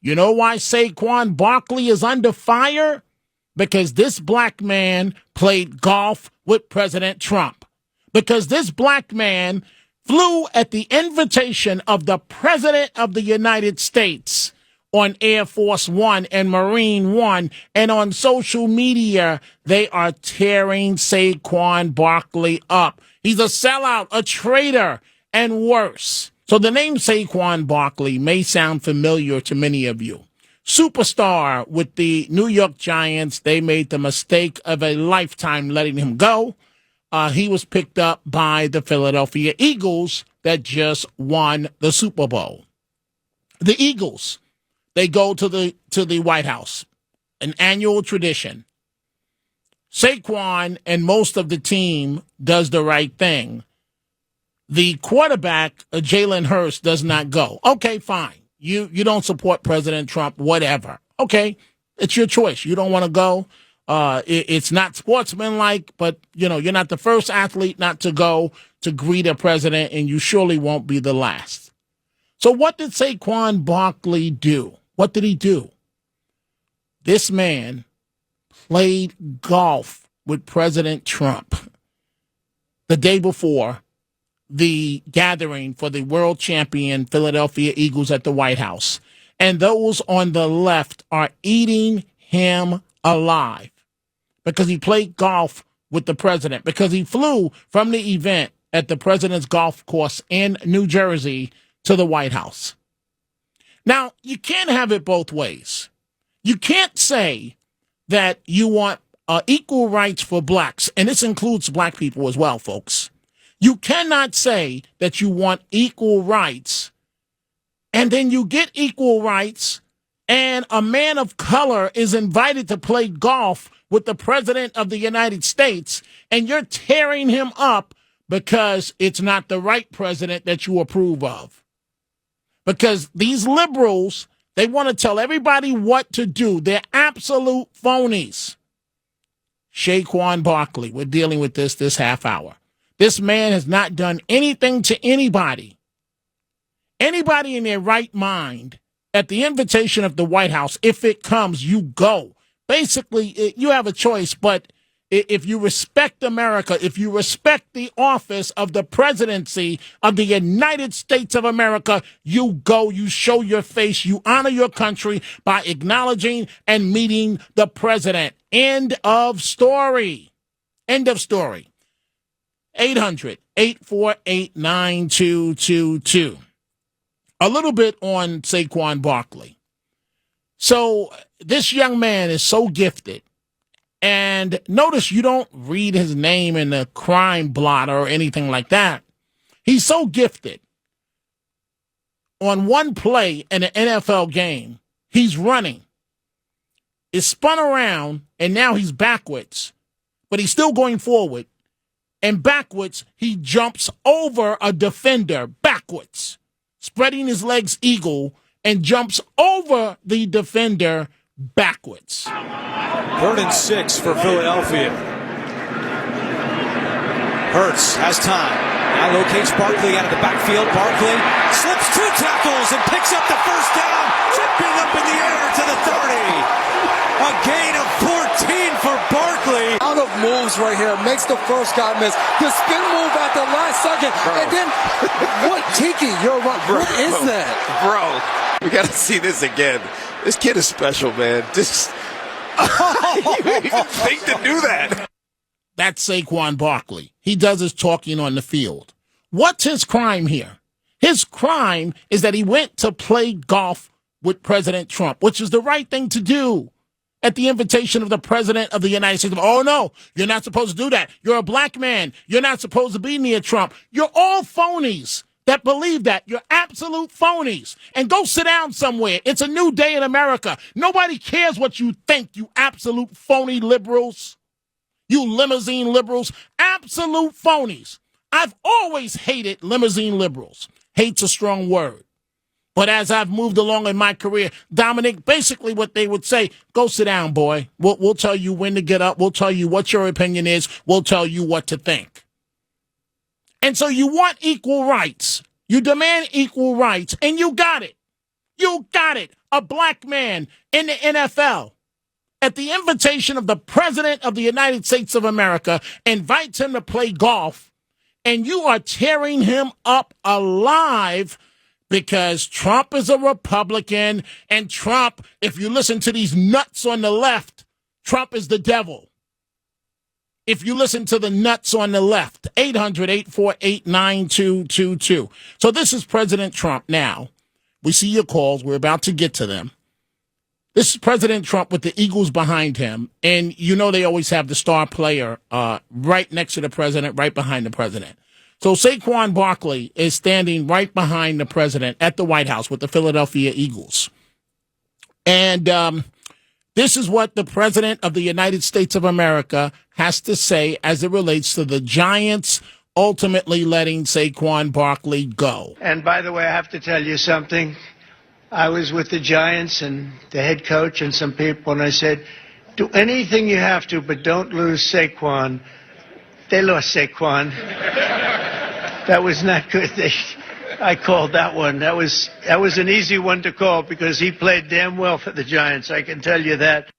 You know why Saquon Barkley is under fire? Because this black man played golf with President Trump. Because this black man flew at the invitation of the President of the United States on Air Force One and Marine One. And on social media, they are tearing Saquon Barkley up. He's a sellout, a traitor, and worse. So the name Saquon Barkley may sound familiar to many of you. Superstar with the New York Giants. They made the mistake of a lifetime letting him go. He was picked up by the Philadelphia Eagles that just won the Super Bowl. The Eagles, they go to the White House, an annual tradition. Saquon and most of the team does the right thing. The quarterback, Jalen Hurts, does not go. Okay, fine. You don't support President Trump, whatever. Okay, it's your choice. You don't want to go. It's not sportsmanlike, but, you're not the first athlete not to go to greet a president, and you surely won't be the last. So what did Saquon Barkley do? What did he do? This man played golf with President Trump the day before the gathering for the world champion Philadelphia Eagles at the White House. And those on the left are eating him alive because he played golf with the president, because he flew from the event at the president's golf course in New Jersey to the White House. Now, you can't have it both ways. You can't say that you want equal rights for blacks, and this includes black people as well, folks. You cannot say that you want equal rights, and then you get equal rights, and a man of color is invited to play golf with the President of the United States, and you're tearing him up because it's not the right president that you approve of. Because these liberals, they want to tell everybody what to do. They're absolute phonies. Saquon Barkley, we're dealing with this half hour. This man has not done anything to anybody. Anybody in their right mind, at the invitation of the White House, if it comes, you go. Basically, you have a choice, but if you respect America, if you respect the office of the presidency of the United States of America, you go, you show your face, you honor your country by acknowledging and meeting the president. End of story. End of story. 800-848-9222. A little bit on Saquon Barkley. So this young man is so gifted. And notice you don't read his name in the crime blotter or anything like that. He's so gifted. On one play in an NFL game, he's running. It's spun around, and now he's backwards. But he's still going forward. And backwards, he jumps over a defender backwards, spreading his legs eagle, and jumps over the defender backwards. 3rd and 6 for Philadelphia. Hurts has time. Now locates Barkley out of the backfield. Barkley slips 2 tackles and picks up the first down, chipping up in the air to the 30. A gain of 14 for Barkley. Out of moves right here, makes the first guy miss. The spin move at the last second. Bro. And then, what, Tiki, you're right. What is that? Bro, we got to see this again. This kid is special, man. Just, you didn't even think to do that. That's Saquon Barkley. He does his talking on the field. What's his crime here? His crime is that he went to play golf with President Trump, which is the right thing to do. At the invitation of the President of the United States. Oh, no, you're not supposed to do that. You're a black man. You're not supposed to be near Trump. You're all phonies that believe that. You're absolute phonies. And go sit down somewhere. It's a new day in America. Nobody cares what you think, you absolute phony liberals. You limousine liberals. Absolute phonies. I've always hated limousine liberals. Hate's a strong word. But as I've moved along in my career, Dominic, basically what they would say, go sit down, boy. We'll tell you when to get up. We'll tell you what your opinion is. We'll tell you what to think. And so you want equal rights. You demand equal rights, and you got it. You got it. A black man in the NFL, at the invitation of the President of the United States of America, invites him to play golf, and you are tearing him up alive because Trump is a Republican, and Trump, if you listen to these nuts on the left, Trump is the devil. If you listen to the nuts on the left, 800-848-9222. So this is President Trump now. We see your calls. We're about to get to them. This is President Trump with the Eagles behind him. And you know they always have the star player right next to the president, right behind the president. So Saquon Barkley is standing right behind the president at the White House with the Philadelphia Eagles. And this is what the President of the United States of America has to say as it relates to the Giants ultimately letting Saquon Barkley go. And by the way, I have to tell you something. I was with the Giants and the head coach and some people, and I said, do anything you have to, but don't lose Saquon. They lost Saquon. That was not good. I called that one. That was an easy one to call because he played damn well for the Giants. I can tell you that.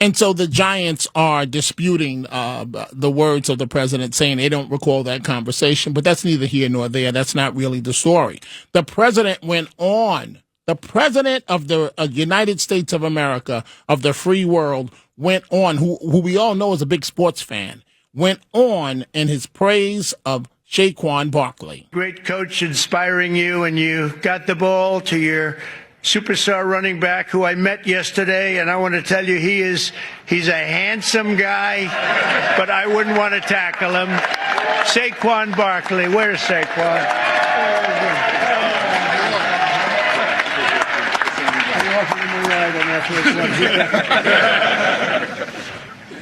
And so the Giants are disputing the words of the president, saying they don't recall that conversation. But that's neither here nor there. That's not really the story. The president went on. The president of the United States of America, of the free world, went on, who we all know is a big sports fan, went on in his praise of Saquon Barkley. Great coach inspiring you, and you got the ball to your superstar running back who I met yesterday, and I want to tell you he's a handsome guy, but I wouldn't want to tackle him. Saquon Barkley. Where's Saquon?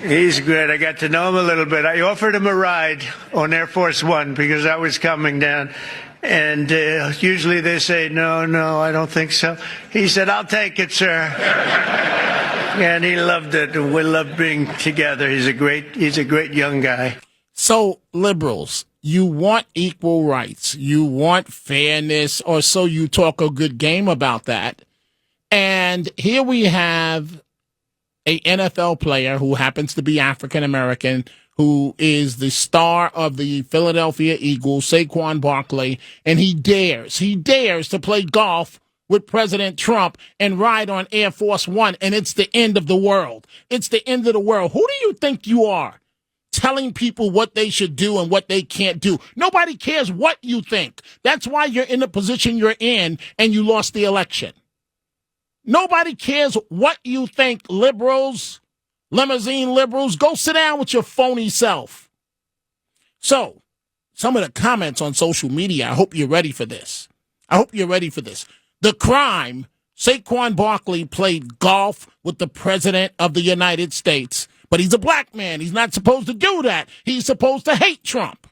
He's good. I got to know him a little bit. I offered him a ride on Air Force One because I was coming down. And usually they say, no, I don't think so. He said, I'll take it, sir. And he loved it. We love being together. He's a great young guy. So, liberals, you want equal rights. You want fairness, or so you talk a good game about that. And here we have a NFL player who happens to be African-American, who is the star of the Philadelphia Eagles, Saquon Barkley, and he dares to play golf with President Trump and ride on Air Force One, and it's the end of the world. It's the end of the world. Who do you think you are, telling people what they should do and what they can't do? Nobody cares what you think. That's why you're in the position you're in and you lost the election. Nobody cares what you think, liberals, limousine liberals. Go sit down with your phony self. So, some of the comments on social media, I hope you're ready for this. The crime, Saquon Barkley played golf with the President of the United States, but he's a black man. He's not supposed to do that. He's supposed to hate Trump.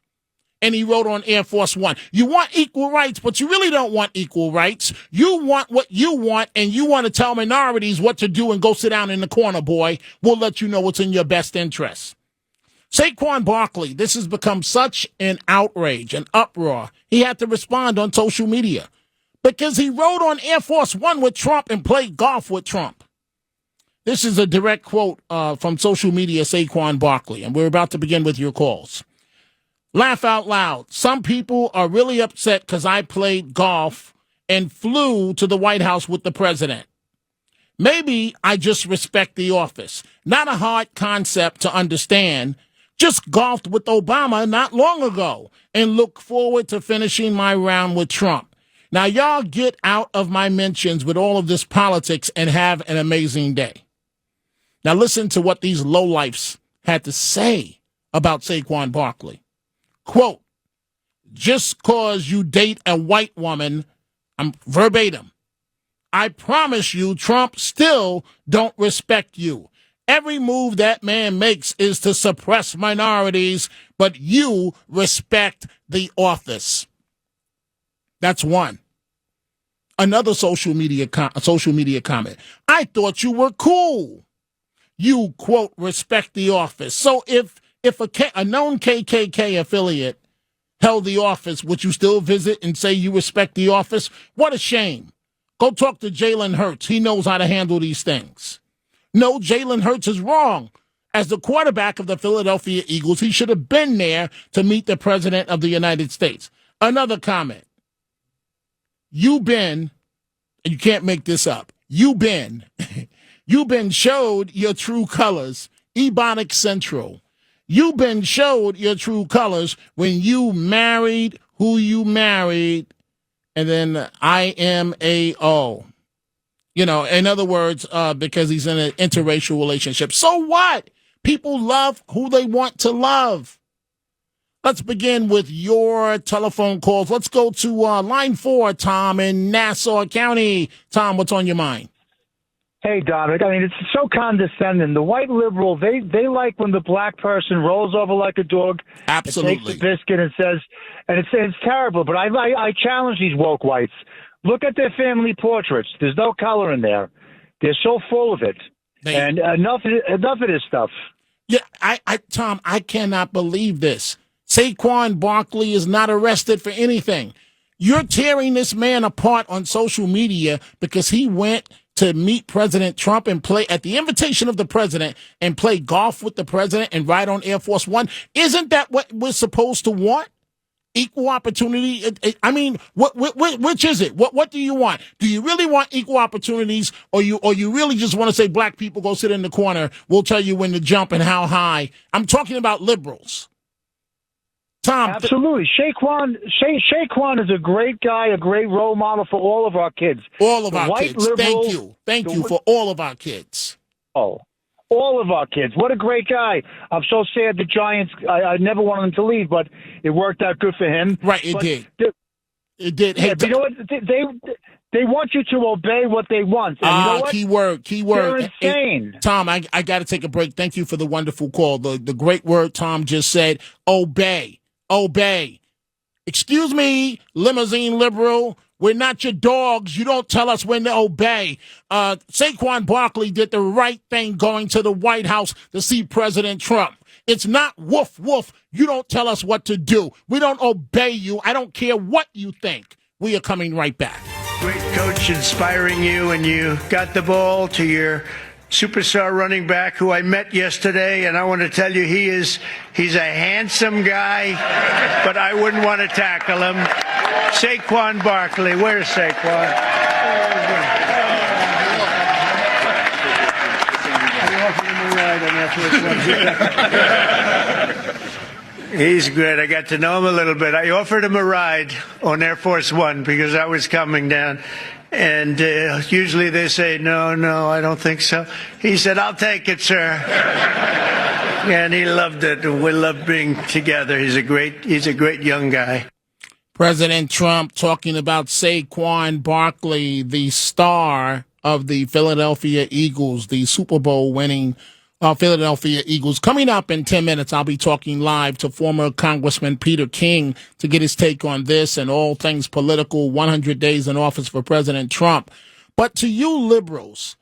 And he rode on Air Force One. You want equal rights, but you really don't want equal rights. You want what you want, and you want to tell minorities what to do and go sit down in the corner, boy. We'll let you know what's in your best interest. Saquon Barkley, this has become such an outrage, an uproar. He had to respond on social media because he rode on Air Force One with Trump and played golf with Trump. This is a direct quote from social media, Saquon Barkley, and we're about to begin with your calls. Laugh out loud. Some people are really upset because I played golf and flew to the White House with the president. Maybe I just respect the office. Not a hard concept to understand. Just golfed with Obama not long ago and look forward to finishing my round with Trump. Now, y'all get out of my mentions with all of this politics and have an amazing day. Now, listen to what these lowlifes had to say about Saquon Barkley. Quote, just cause you date a white woman, I'm verbatim, I promise you Trump still don't respect you. Every move that man makes is to suppress minorities, but you respect the office. That's one. Another social media comment. I thought you were cool. You, quote, respect the office. So if a known KKK affiliate held the office, would you still visit and say you respect the office? What a shame. Go talk to Jalen Hurts. He knows how to handle these things. No, Jalen Hurts is wrong. As the quarterback of the Philadelphia Eagles, he should have been there to meet the President of the United States. Another comment. You've been, and you can't make this up, you've been showed your true colors, Ebonic Central. You've been showed your true colors when you married who you married, and then IMAO. You know, in other words, because he's in an interracial relationship. So what? People love who they want to love. Let's begin with your telephone calls. Let's go to line 4, Tom, in Nassau County. Tom, what's on your mind? Hey, Dominic. I mean, it's so condescending. The white liberal, they like when the black person rolls over like a dog. Absolutely. And takes a biscuit and says, and it's terrible. But I challenge these woke whites. Look at their family portraits. There's no color in there. They're so full of it. And enough of this stuff. Yeah, Tom, I cannot believe this. Saquon Barkley is not arrested for anything. You're tearing this man apart on social media because he went to meet President Trump and play at the invitation of the president and play golf with the president and ride on Air Force One. Isn't that what we're supposed to want? Equal opportunity. I mean, which is it? What do you want? Do you really want equal opportunities, or you really just want to say black people go sit in the corner? We'll tell you when to jump and how high. I'm talking about liberals. Tom, absolutely. Saquon is a great guy, a great role model for all of our kids. All of our kids. Thank you for all of our kids. Oh. All of our kids. What a great guy. I'm so sad the Giants, I never wanted him to leave, but it worked out good for him. Right, it did. It did. Hey, you know what? They want you to obey what they want. And you know what? Keyword. They're insane. Tom, I got to take a break. Thank you for the wonderful call. The great word Tom just said, obey. Obey. Excuse me, limousine liberal. We're not your dogs. You don't tell us when to obey. Saquon Barkley did the right thing going to the White House to see President Trump. It's not woof, woof. You don't tell us what to do. We don't obey you. I don't care what you think. We are coming right back. Great coach inspiring you, and you got the ball to your superstar running back who I met yesterday, and I want to tell you he's a handsome guy, but I wouldn't want to tackle him. Saquon Barkley. Where's Saquon? He's good. I got to know him a little bit. I offered him a ride on Air Force One because I was coming down. And usually they say, no, I don't think so. He said, I'll take it, sir. And he loved it. We love being together. He's a great young guy. President Trump talking about Saquon Barkley, the star of the Philadelphia Eagles, the Super Bowl winning Philadelphia Eagles. Coming up in 10 minutes, I'll be talking live to former Congressman Peter King to get his take on this and all things political, 100 days in office for President Trump. But to you liberals,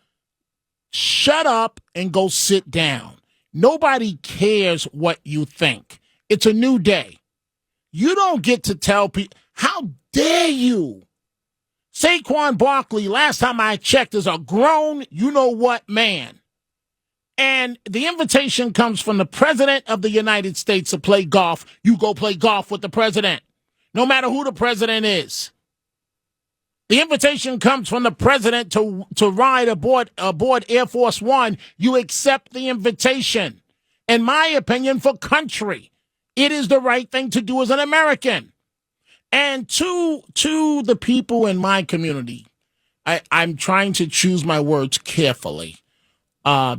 shut up and go sit down. Nobody cares what you think. It's a new day. You don't get to tell people, how dare you? Saquon Barkley, last time I checked, is a grown you-know-what man. And the invitation comes from the President of the United States to play golf. You go play golf with the President, no matter who the President is. The invitation comes from the President to ride aboard Air Force One. You accept the invitation. In my opinion, for country, it is the right thing to do as an American. And to the people in my community, I'm trying to choose my words carefully.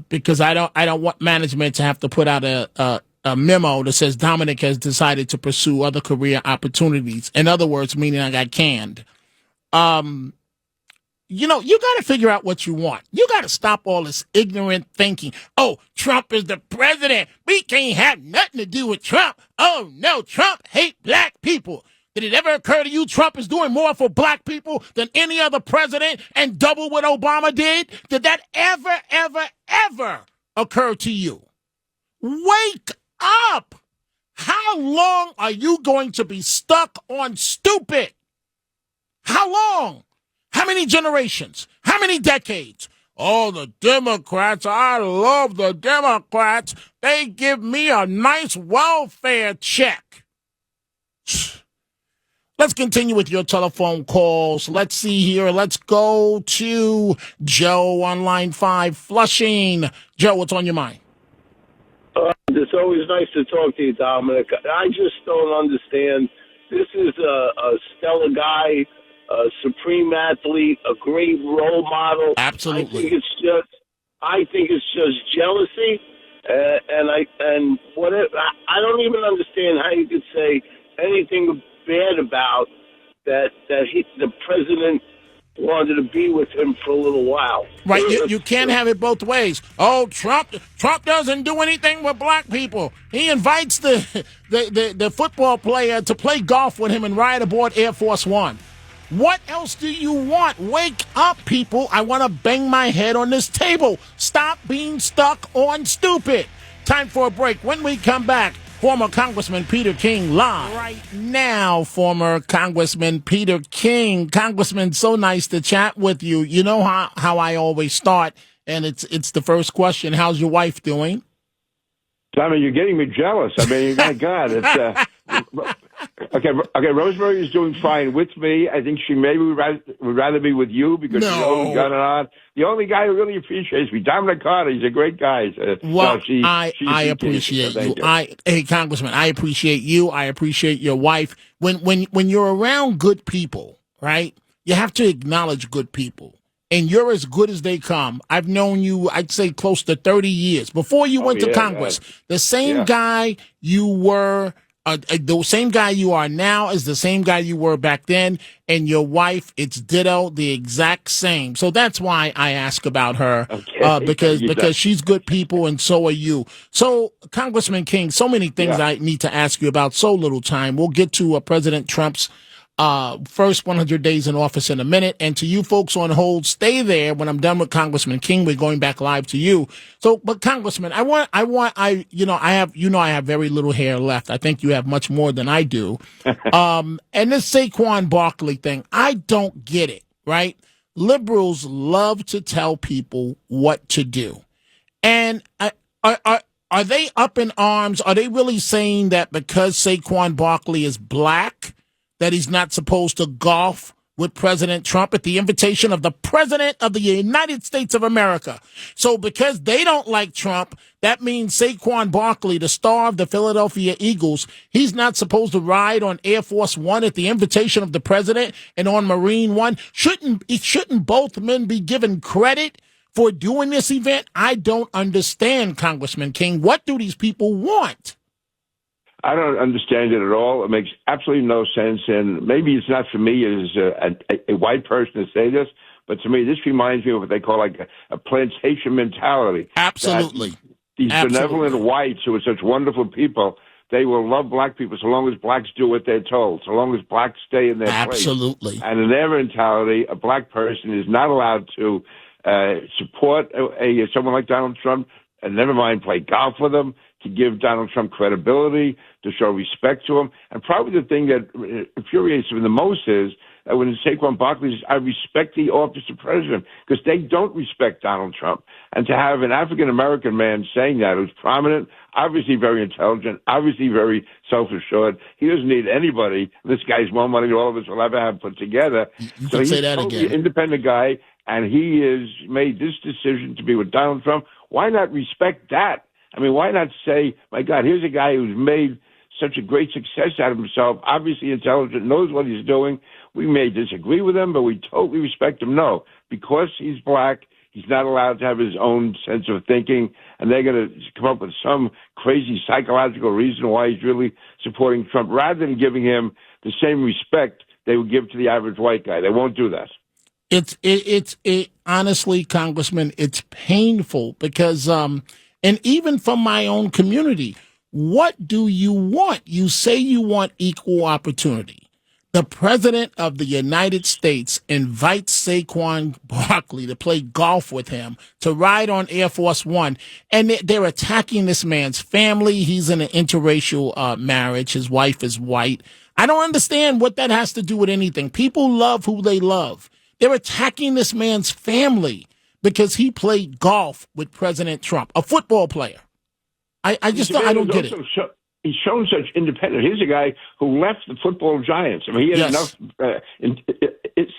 Because I don't want management to have to put out a memo that says Dominic has decided to pursue other career opportunities. In other words, meaning I got canned. You got to figure out what you want. You got to stop all this ignorant thinking. Oh, Trump is the president. We can't have nothing to do with Trump. Oh, no, Trump hate black people. Did it ever occur to you Trump is doing more for black people than any other president and double what Obama did? Did that ever occur to you? Wake up! How long are you going to be stuck on stupid? How long? How many generations? How many decades? Oh, the Democrats, I love the Democrats. They give me a nice welfare check. Let's continue with your telephone calls. Let's see here. Let's go to Joe on line 5, Flushing. Joe, what's on your mind? It's always nice to talk to you, Dominic. I just don't understand. This is a stellar guy, a supreme athlete, a great role model. Absolutely. I think it's just jealousy, and whatever. I don't even understand how you could say anything bad about that. The president wanted to be with him for a little while. Right, you can't have it both ways. Oh, Trump doesn't do anything with black people. He invites the football player to play golf with him and ride aboard Air Force One. What else do you want? Wake up, people. I want to bang my head on this table. Stop being stuck on stupid. Time for a break. When we come back, former Congressman Peter King live. Right now, former Congressman Peter King. Congressman, so nice to chat with you. You know how I always start, and it's the first question. How's your wife doing? Tommy, you're getting me jealous. I mean, my God, it's okay. Rosemary is doing fine with me. I think she maybe would rather be with you because she's always got it on. The only guy who really appreciates me, Dominic Carter, he's a great guy. Well, I appreciate you. Hey, Congressman, I appreciate you. I appreciate your wife. When you're around good people, right? You have to acknowledge good people. And you're as good as they come. I've known you, I'd say, close to 30 years. Before you went to Congress, the same guy you were, the same guy you are now is the same guy you were back then. And your wife, it's ditto, the exact same. So that's why I ask about her, because she's good people and so are you. So, Congressman King, so many things I need to ask you about, so little time. We'll get to President Trump's first 100 days in office in a minute. And to you folks on hold, stay there. When I'm done with Congressman King, we're going back live to you. So, but Congressman, I have very little hair left. I think you have much more than I do. And this Saquon Barkley thing, I don't get it, right? Liberals love to tell people what to do. And are they up in arms? Are they really saying that because Saquon Barkley is black, that he's not supposed to golf with President Trump at the invitation of the President of the United States of America? So because they don't like Trump, that means Saquon Barkley, the star of the Philadelphia Eagles, he's not supposed to ride on Air Force One at the invitation of the President and on Marine One? Shouldn't both men be given credit for doing this event? I don't understand, Congressman King. What do these people want? I don't understand it at all. It makes absolutely no sense. And maybe it's not for me as a white person to say this, but to me, this reminds me of what they call like a plantation mentality. Absolutely. These benevolent whites who are such wonderful people, they will love black people so long as blacks do what they're told, so long as blacks stay in their place. Absolutely. And in their mentality, a black person is not allowed to support someone like Donald Trump, and never mind play golf with him, to give Donald Trump credibility, to show respect to him. And probably the thing that infuriates him the most is that when Saquon Barkley says, I respect the office of president, because they don't respect Donald Trump. And to have an African-American man saying that, who's prominent, obviously very intelligent, obviously very self-assured, he doesn't need anybody. This guy's more money than all of us will ever have put together. You can say that again. He's an independent guy, and he has made this decision to be with Donald Trump. Why not respect that? I mean, why not say, my God, here's a guy who's made such a great success out of himself, obviously intelligent, knows what he's doing. We may disagree with him, but we totally respect him. No, because he's black, he's not allowed to have his own sense of thinking, and they're going to come up with some crazy psychological reason why he's really supporting Trump, rather than giving him the same respect they would give to the average white guy. They won't do that. It's honestly, Congressman, it's painful because, and even from my own community, what do you want? You say you want equal opportunity. The President of the United States invites Saquon Barkley to play golf with him, to ride on Air Force One, and they're attacking this man's family. He's in an interracial marriage. His wife is white. I don't understand what that has to do with anything. People love who they love. They're attacking this man's family because he played golf with President Trump, a football player. I just don't, I don't get it. He's shown such independence. Here's a guy who left the football giants. I mean, he had enough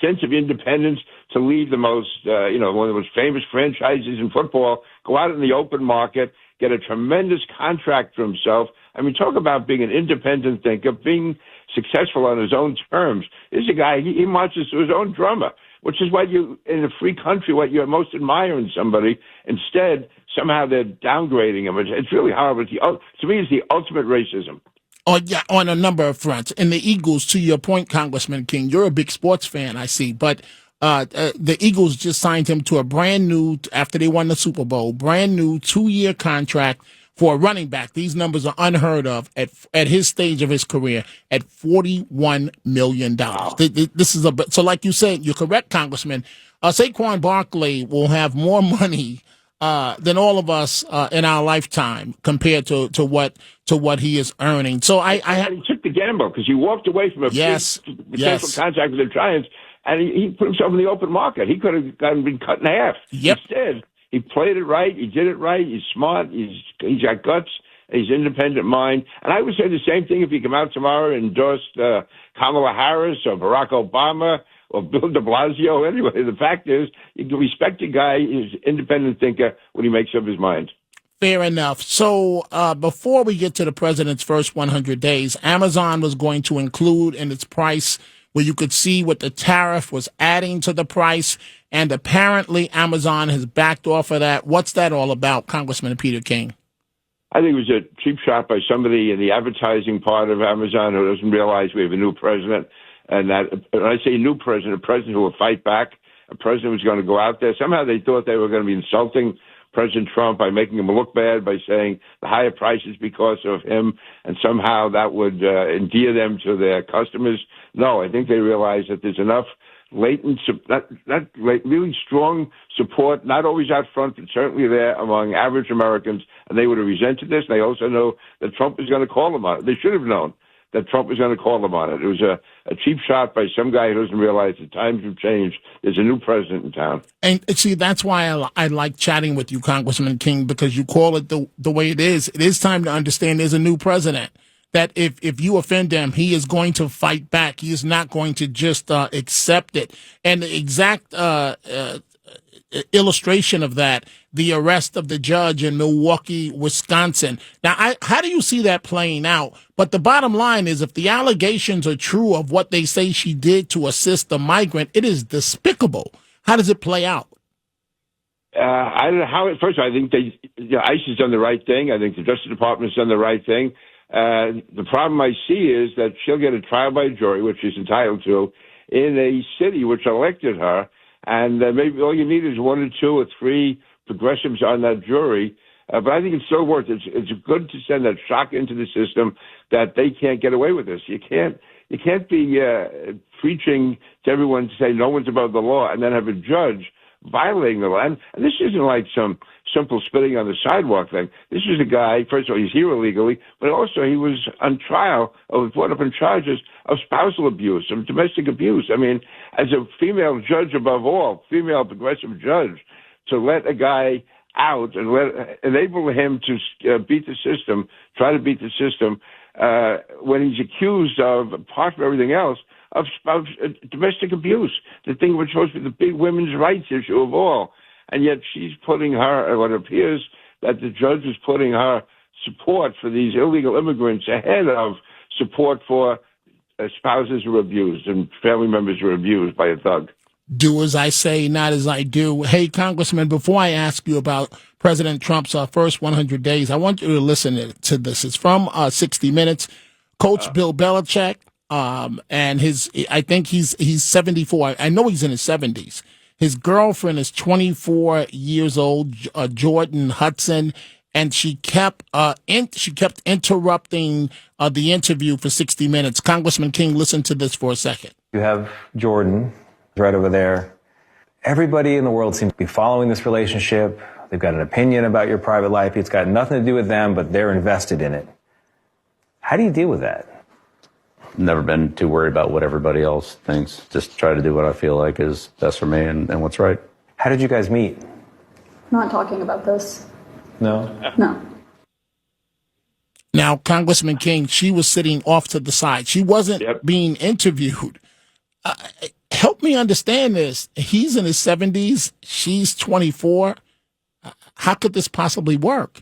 sense of independence to leave the most, one of the most famous franchises in football, go out in the open market, get a tremendous contract for himself. I mean, talk about being an independent thinker, being successful on his own terms. This is a guy, he marches to his own drummer, which is what you, in a free country, what you most admire in somebody. Instead, somehow they're downgrading him. It's really horrible. To me, it's the ultimate racism. Oh, yeah, on a number of fronts. And the Eagles, to your point, Congressman King, you're a big sports fan, I see. But the Eagles just signed him to a brand new, after they won the Super Bowl, brand new 2-year contract for a running back. These numbers are unheard of at his stage of his career at $41 million. This is so like you said, you're correct, Congressman. Saquon Barkley will have more money than all of us in our lifetime compared to what he is earning. So he took the gamble because he walked away from a potential contract with the Giants, and he put himself in the open market. He could have been cut in half. Yep. Instead, he played it right. He did it right. He's smart. He's got guts. He's independent mind. And I would say the same thing if he come out tomorrow and endorsed Kamala Harris or Barack Obama or Bill de Blasio. Anyway, the fact is, you can respect a guy who's an independent thinker when he makes up his mind. Fair enough. So before we get to the president's first 100 days, Amazon was going to include in its price where you could see what the tariff was adding to the price. And apparently Amazon has backed off of that. What's that all about, Congressman Peter King? I think it was a cheap shot by somebody in the advertising part of Amazon who doesn't realize we have a new president. And that, when I say new president, a president who will fight back, a president who's going to go out there. Somehow they thought they were going to be insulting President Trump by making him look bad, by saying the higher prices because of him, and somehow that would endear them to their customers. No, I think they realize that there's enough latent, really strong support, not always out front, but certainly there among average Americans, and they would have resented this. They also know that Trump is going to call them on it. They should have known that Trump was going to call them on it. It was a cheap shot by some guy who doesn't realize the times have changed. There's a new president in town. And see, that's why I like chatting with you, Congressman King, because you call it the way it is. It is time to understand there's a new president. That if you offend him, he is going to fight back. He is not going to just accept it. And the exact illustration of that, the arrest of the judge in Milwaukee, Wisconsin. Now, how do you see that playing out? But the bottom line is, if the allegations are true of what they say she did to assist the migrant, it is despicable. How does it play out? I don't know how. First of all, I think ICE has done the right thing. I think the Justice Department has done the right thing. The problem I see is that she'll get a trial by jury, which she's entitled to, in a city which elected her. And maybe all you need is 1 or 2 or 3 progressives on that jury. But I think it's still worth it. It's good to send that shock into the system that they can't get away with this. You can't be preaching to everyone to say no one's above the law and then have a judge violating the law. And this isn't like some simple spitting on the sidewalk thing. This is a guy, first of all, he's here illegally, but also he was on trial or was brought up in charges of spousal abuse, of domestic abuse. I mean, as a female judge above all, female progressive judge, to let a guy out and enable him to beat the system, try to beat the system, when he's accused of, apart from everything else, of domestic abuse, the thing which was the big women's rights issue of all. And yet she's putting her, what appears that the judge is putting her support for these illegal immigrants ahead of support for spouses who are abused and family members who are abused by a thug. Do as I say, not as I do. Hey, Congressman, before I ask you about President Trump's first 100 days, I want you to listen to this. It's from 60 Minutes. Coach Bill Belichick, and I think he's 74. I know he's in his 70s. His girlfriend is 24 years old, Jordan Hudson, and she kept interrupting the interview for 60 Minutes. Congressman King, listen to this for a second. You have Jordan right over there. Everybody in the world seems to be following this relationship. They've got an opinion about your private life. It's got nothing to do with them, but they're invested in it. How do you deal with that? never been too worried about what everybody else thinks. Just try to do what I feel like is best for me and what's right. How did you guys meet? Not talking about this. No? No. Now, Congressman King, she was sitting off to the side. She wasn't being interviewed. Help me understand this. He's in his 70s. She's 24. How could this possibly work?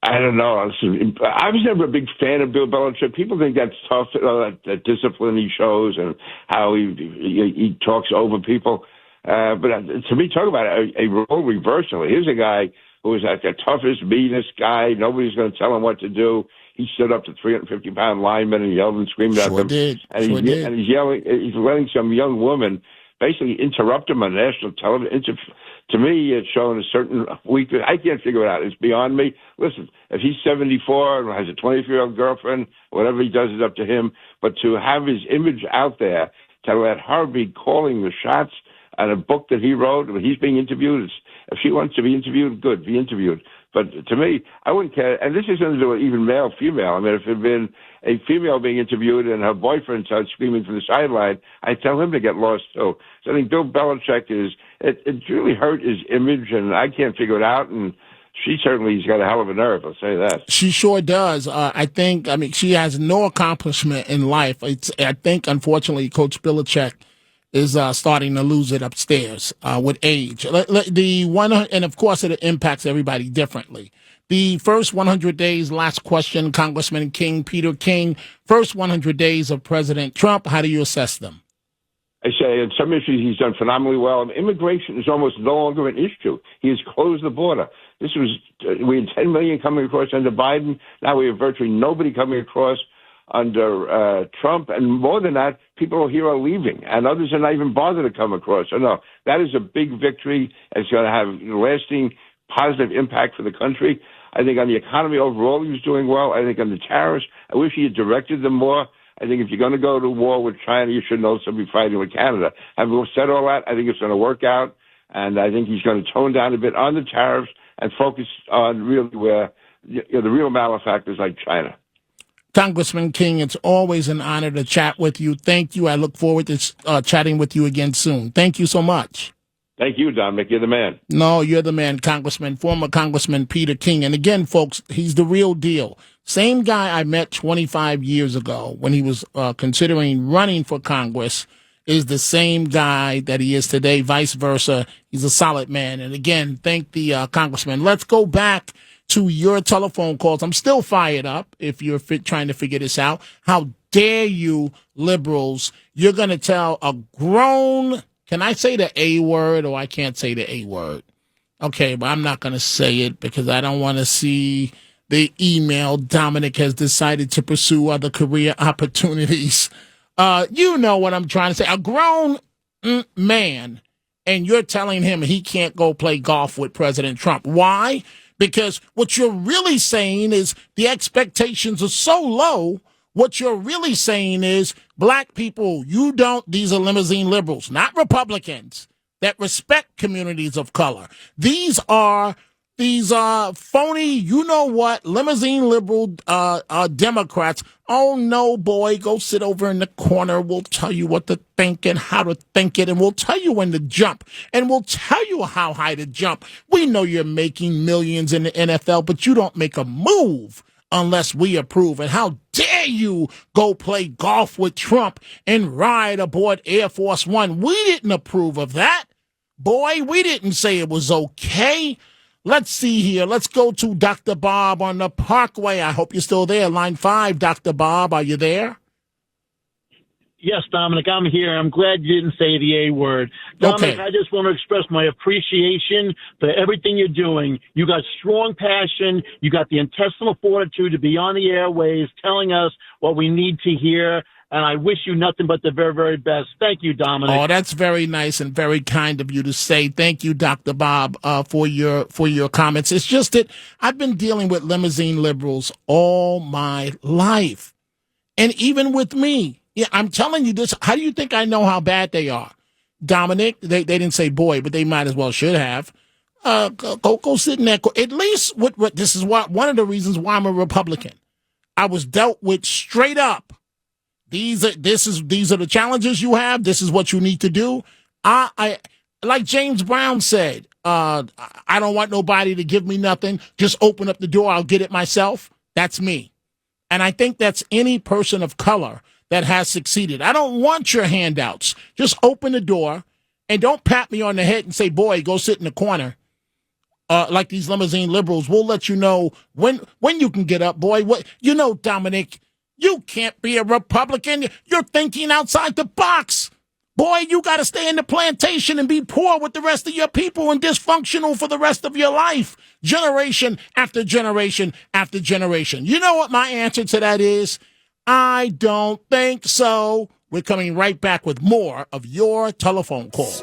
I don't know. I was never a big fan of Bill Belichick. People think that's tough, that discipline he shows and how he talks over people. But to me, talk about a role reversal. Here's a guy who was like the toughest, meanest guy. Nobody's going to tell him what to do. He stood up to 350-pound linemen and yelled and screamed at them. And he's yelling. He's letting some young woman basically interrupt him on national television. To me, it's showing a certain weakness. I can't figure it out. It's beyond me. Listen, if he's 74 and has a 23-year-old girlfriend, whatever he does is up to him. But to have his image out there, to let her be calling the shots on a book that he wrote, when he's being interviewed, if she wants to be interviewed, good, be interviewed. But to me, I wouldn't care. And this is nothing to do with even male, female. I mean, if it had been a female being interviewed and her boyfriend starts screaming from the sideline, I'd tell him to get lost too. So I think Bill Belichick it really hurt his image, and I can't figure it out. And she certainly's got a hell of a nerve, I'll say that. She sure does. I mean, she has no accomplishment in life. I think, unfortunately, Coach Belichick is starting to lose it upstairs with age. And of course, it impacts everybody differently. The first 100 days, last question, Congressman King, Peter King, first 100 days of President Trump, how do you assess them? I say in some issues he's done phenomenally well. Immigration is almost no longer an issue. He has closed the border. We had 10 million coming across under Biden. Now we have virtually nobody coming across under Trump. And more than that, people here are leaving, and others are not even bothered to come across. So, no, that is a big victory. It's going to have lasting positive impact for the country. I think on the economy overall, he was doing well. I think on the tariffs, I wish he had directed them more. I think if you're going to go to war with China, you should also be fighting with Canada. Having said all that, I think it's going to work out, and I think he's going to tone down a bit on the tariffs and focus on really where the real malefactors like China. Congressman King, it's always an honor to chat with you. Thank you. I look forward to chatting with you again soon. Thank you so much. Thank you, Dominic. You're the man. No, you're the man, Congressman, former Congressman Peter King. And again, folks, he's the real deal. Same guy I met 25 years ago when he was considering running for Congress is the same guy that he is today, vice versa. He's a solid man. And again, thank the Congressman. Let's go back to your telephone calls. I'm still fired up if you're trying to figure this out. How dare you, liberals? You're going to tell a grown, can I say the A word or I can't say the A word? Okay, but I'm not going to say it because I don't want to see the email. Dominic has decided to pursue other career opportunities. You know what I'm trying to say. A grown man, and you're telling him he can't go play golf with President Trump. Why? Because what you're really saying is the expectations are so low. What you're really saying is, black people, these are limousine liberals, not Republicans, that respect communities of color. These are phony, limousine liberal Democrats. Oh, no, boy, go sit over in the corner. We'll tell you what to think and how to think it, and we'll tell you when to jump, and we'll tell you how high to jump. We know you're making millions in the NFL, but you don't make a move unless we approve. And how dare you go play golf with Trump and ride aboard Air Force One? We didn't approve of that. Boy, we didn't say it was okay. Let's see here. Let's go to Dr. Bob on the Parkway. I hope you're still there. Line 5, Dr. Bob, are you there? Yes, Dominic, I'm here. I'm glad you didn't say the A word. Dominic, okay. I just want to express my appreciation for everything you're doing. You got strong passion. You got the intestinal fortitude to be on the airways telling us what we need to hear. And I wish you nothing but the very, very best. Thank you, Dominic. Oh, that's very nice and very kind of you to say. Thank you, Dr. Bob, for your comments. It's just that I've been dealing with limousine liberals all my life. And even with me, yeah, I'm telling you this. How do you think I know how bad they are? Dominic, they didn't say boy, but they might as well should have. Go sit in there. At least this is one of the reasons why I'm a Republican. I was dealt with straight up these are the challenges you have. This is what you need to do. I like James Brown said, I don't want nobody to give me nothing. Just open up the door. I'll get it myself. That's me. And I think that's any person of color that has succeeded. I don't want your handouts. Just open the door and don't pat me on the head and say, boy, go sit in the corner. Like these limousine liberals, we'll let you know when you can get up, boy. Dominic, you can't be a Republican. You're thinking outside the box. Boy, you got to stay in the plantation and be poor with the rest of your people and dysfunctional for the rest of your life. Generation after generation after generation. You know what my answer to that is? I don't think so. We're coming right back with more of your telephone calls.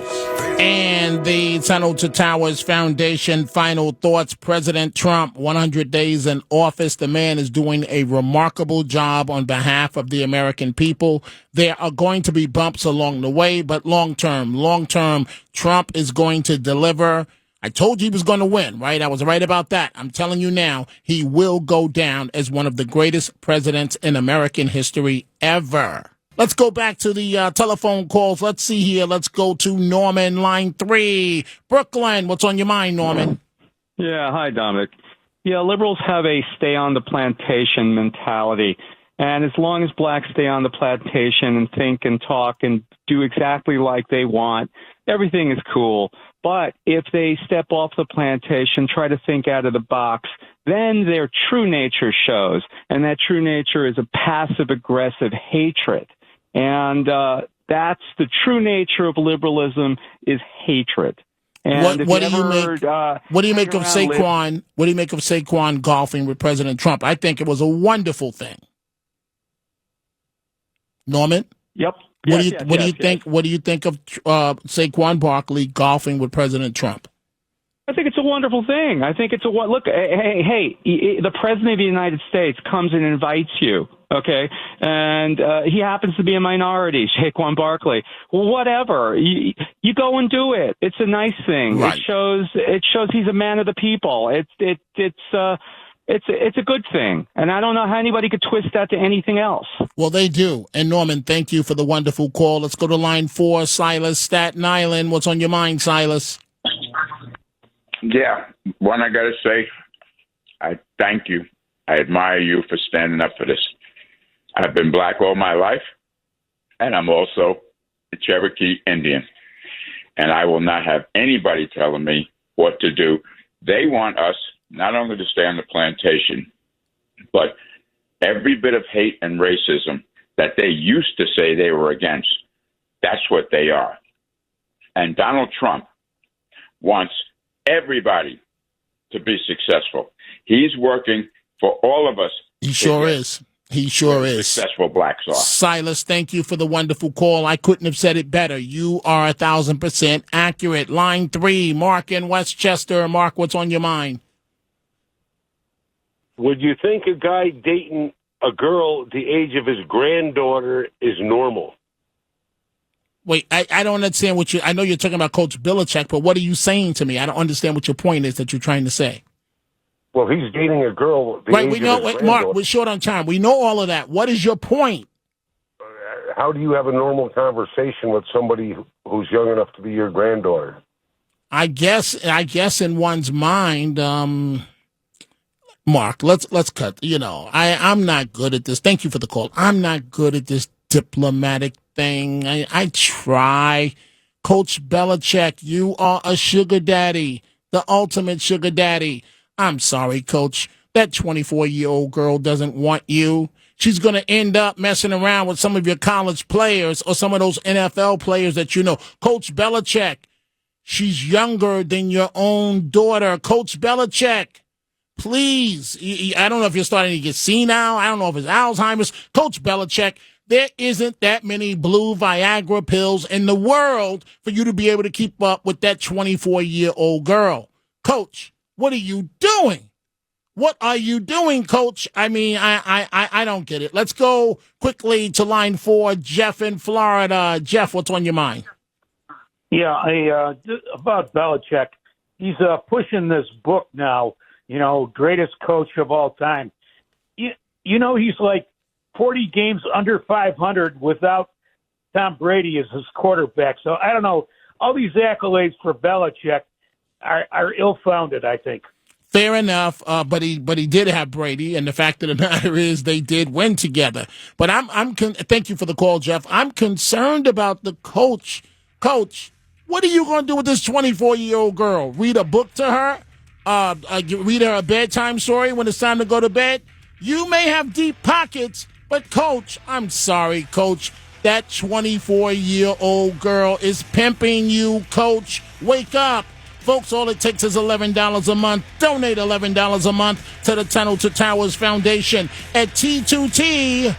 And the Tunnel to Towers Foundation final thoughts. President Trump, 100 days in office. The man is doing a remarkable job on behalf of the American people. There are going to be bumps along the way, but long term, Trump is going to deliver. I told you he was going to win, right? I was right about that. I'm telling you now, he will go down as one of the greatest presidents in American history ever. Let's go back to the telephone calls. Let's see here. Let's go to Norman, line 3. Brooklyn, what's on your mind, Norman? Yeah, hi, Dominic. Yeah, liberals have a stay on the plantation mentality. And as long as blacks stay on the plantation and think and talk and do exactly like they want, everything is cool. But if they step off the plantation, try to think out of the box, then their true nature shows. And that true nature is a passive-aggressive hatred. And that's the true nature of liberalism is hatred. And what do you make of Saquon? What do you make of Saquon golfing with President Trump? I think it was a wonderful thing. Norman? Yep. What do you think? What do you think of Saquon Barkley golfing with President Trump? I think it's a wonderful thing. I think it's look. Hey, the president of the United States comes and invites you. Okay, and he happens to be a minority, Saquon Barkley. Well, whatever. You go and do it. It's a nice thing. Right. It shows he's a man of the people. It's a good thing, and I don't know how anybody could twist that to anything else. Well, they do. And Norman, thank you for the wonderful call. Let's go to line 4, Silas, Staten Island. What's on your mind, Silas? Yeah, one I got to say, I thank you. I admire you for standing up for this. I've been black all my life, and I'm also a Cherokee Indian. And I will not have anybody telling me what to do. They want us not only to stay on the plantation, but every bit of hate and racism that they used to say they were against, that's what they are. And Donald Trump wants everybody to be successful. He's working for all of us. He sure is. He sure is. Successful blacks are. Silas, thank you for the wonderful call. I couldn't have said it better. You are 1,000% accurate. Line 3, Mark in Westchester. Mark, what's on your mind? Would you think a guy dating a girl the age of his granddaughter is normal? Wait, I don't understand what I know you're talking about Coach Belichick, but what are you saying to me? I don't understand what your point is that you're trying to say. Well, he's dating a girl. Right, we know. Wait, Mark, we're short on time. We know all of that. What is your point? How do you have a normal conversation with somebody who's young enough to be your granddaughter? I guess in one's mind, Mark, let's cut. I'm not good at this. Thank you for the call. I'm not good at this diplomatic thing. I try. Coach Belichick, you are a sugar daddy, the ultimate sugar daddy. I'm sorry, Coach. That 24-year-old girl doesn't want you. She's going to end up messing around with some of your college players or some of those NFL players that you know. Coach Belichick, she's younger than your own daughter. Coach Belichick, please. I don't know if you're starting to get senile. I don't know if it's Alzheimer's. Coach Belichick, there isn't that many blue Viagra pills in the world for you to be able to keep up with that 24-year-old girl. Coach, what are you doing? What are you doing, Coach? I mean, I don't get it. Let's go quickly to line 4, Jeff in Florida. Jeff, what's on your mind? Yeah, about Belichick. He's pushing this book now, greatest coach of all time. He's like 40 games under 500 without Tom Brady as his quarterback. So I don't know. All these accolades for Belichick are ill-founded, I think. Fair enough, but he did have Brady, and the fact of the matter is they did win together. But thank you for the call, Jeff. I'm concerned about the coach. Coach, what are you going to do with this 24-year-old girl? Read a book to her? Read her a bedtime story when it's time to go to bed? You may have deep pockets, but Coach, I'm sorry, Coach. That 24-year-old girl is pimping you, Coach. Wake up. Folks, all it takes is $11 a month. Donate $11 a month to the Tunnel to Towers Foundation at T2T.org.